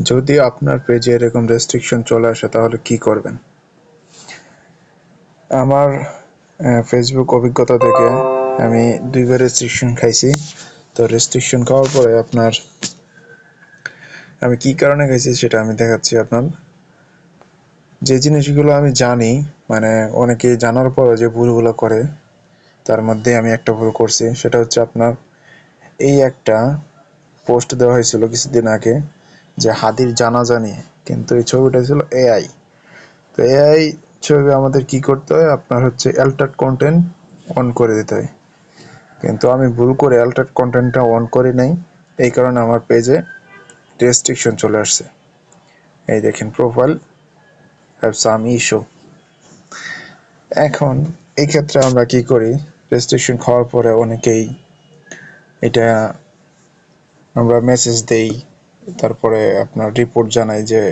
যদি আপনার পেজে এরকম রেস্ট্রিকশন চলে আসে তাহলে কি করবেন? আমার ফেসবুক অভিজ্ঞতা থেকে আমি 2 বার রেস্ট্রিকশন খাইছি। তো রেস্ট্রিকশন খাওয়ার পরে আমি কি কারণে খাইছি সেটা আমি দেখাচ্ছি আপনার। যে জিনিসগুলো আমি জানি, মানে অনেকে জানার পরে যে ভুলগুলো করে, তার মধ্যে আমি একটা ভুল করছি। সেটা হচ্ছে আপনার এই একটা পোস্ট দেওয়া হয়েছিল কিছুদিন আগে যে হাদির জানাজা নিয়ে, কিন্তু এই ছবিটা ছিল এআই। তো এআই ছবি আমাদের কি করতে হয়, আপনার হচ্ছে অ্যাল্টার্ড কন্টেন্ট অন করে দিতে হয়, কিন্তু আমি ভুল করে অ্যাল্টার্ড কন্টেন্টটা অন করি নাই। এই কারণে আমার পেজে রেস্ট্রিকশন চলে আসছে। এই দেখেন, প্রোফাইল হ্যাভ সাম ইস্যু। এখন এই ক্ষেত্রে আমরা কি করি, রেস্ট্রিকশন খাওয়ার পরে অনেকেই এটা আমরা মেসেজ দেই, তারপরে আপনার রিপোর্ট জানাই যে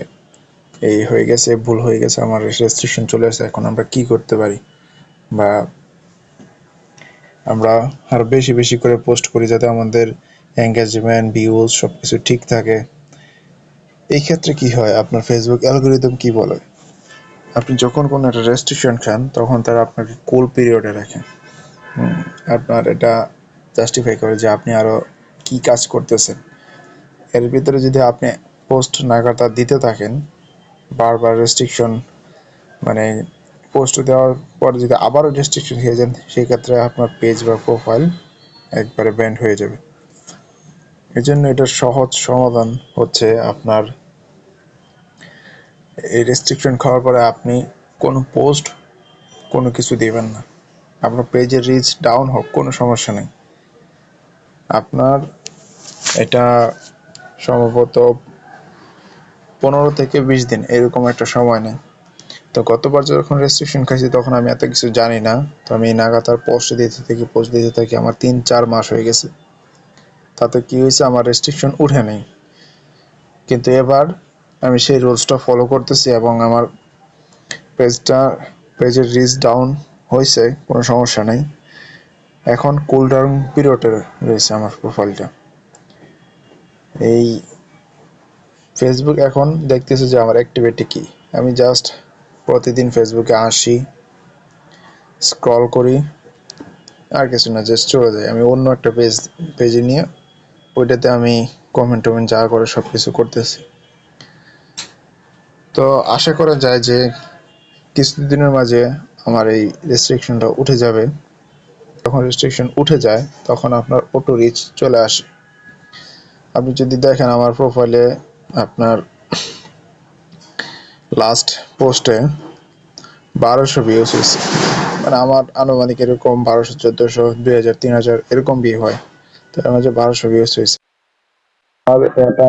এই হয়ে গেছে, ভুল হয়ে গেছে, আমার রেস্ট্রিকশন চলে আসছে, এখন আমরা কি করতে পারি, বা আমরা আরো বেশি বেশি করে পোস্ট করি যাতে আমাদের এঙ্গেজমেন্ট, ভিউজ সবকিছু ঠিক থাকে। এই ক্ষেত্রে কি হয়, আপনার ফেসবুক অ্যালগোরিদম কি বলে, আপনি যখন কোনো একটা রেস্ট্রিকশন খান তখন তারা আপনাকে কুল পিরিয়ডে রাখে। আপনার এটা জাস্টিফাই করে যে আপনি আরো কি কাজ করতেছেন। এর ভিতরে যদি আপনি পোস্ট নাগাতার দিতে থাকেন, বারবার রেস্ট্রিকশন, মানে পোস্ট দেওয়ার পর যদি আবারও রেস্ট্রিকশন হয়ে যান, সেই ক্ষেত্রে আপনার পেজ বা প্রোফাইল একবারে ব্যান্ড হয়ে যাবে। এই জন্য এটার সহজ সমাধান হচ্ছে আপনার এই রেস্ট্রিকশন খাওয়ার পরে আপনি কোনো পোস্ট, কোনো কিছু দিবেন না। আপনার পেজের রিচ ডাউন হোক, কোনো সমস্যা নেই। আপনার এটা সম্ভবত 15 থেকে 20 দিন এরকম একটা সময় নেই। তো গতবার যখন রেস্ট্রিকশন খাইছি তখন আমি এত কিছু জানি না। তো আমি নাগাতার পোস্ট দিতে থাকি আমার 3-4 মাস হয়ে গেছে। তাতে কি হয়েছে, আমার রেস্ট্রিকশন উঠে নেই। কিন্তু এবার আমি সেই রুলসটা ফলো করতেছি এবং আমার পেজের রিচ ডাউন হয়েছে, কোনো সমস্যা নেই। এখন কুল ডাউন পিরিয়ডে রয়েছে আমার প্রোফাইলটা। এই ফেসবুক এখন দেখতেছে যে আমার অ্যাক্টিভিটি কি। আমি জাস্ট প্রতিদিন ফেসবুকে আসি, স্ক্রল করি, আর কিছু না, জাস্ট চলে যাই। আমি অন্য একটা পেজে নিয়ে ওইটাতে আমি কমেন্ট টমেন্ট যা করে সব কিছু করতেছি। তো আশা করা যায় যে কিছুদিনের মাঝে আমার এই রেস্ট্রিকশনটা উঠে যাবে। যখন রেস্ট্রিকশন উঠে যায় তখন আপনার অটো রিচ চলে আসে। আপনি যদি দেখেন আমার প্রোফাইলে আপনার লাস্ট পোস্টে 1200 ভিউজ হয়েছে, মানে আমার আনুমানিক এরকম 1200, 1400, 2000, 3000 এরকম ভিউ হয়। তো এর মাঝে 1200 ভিউজ হয়েছে। আর এটা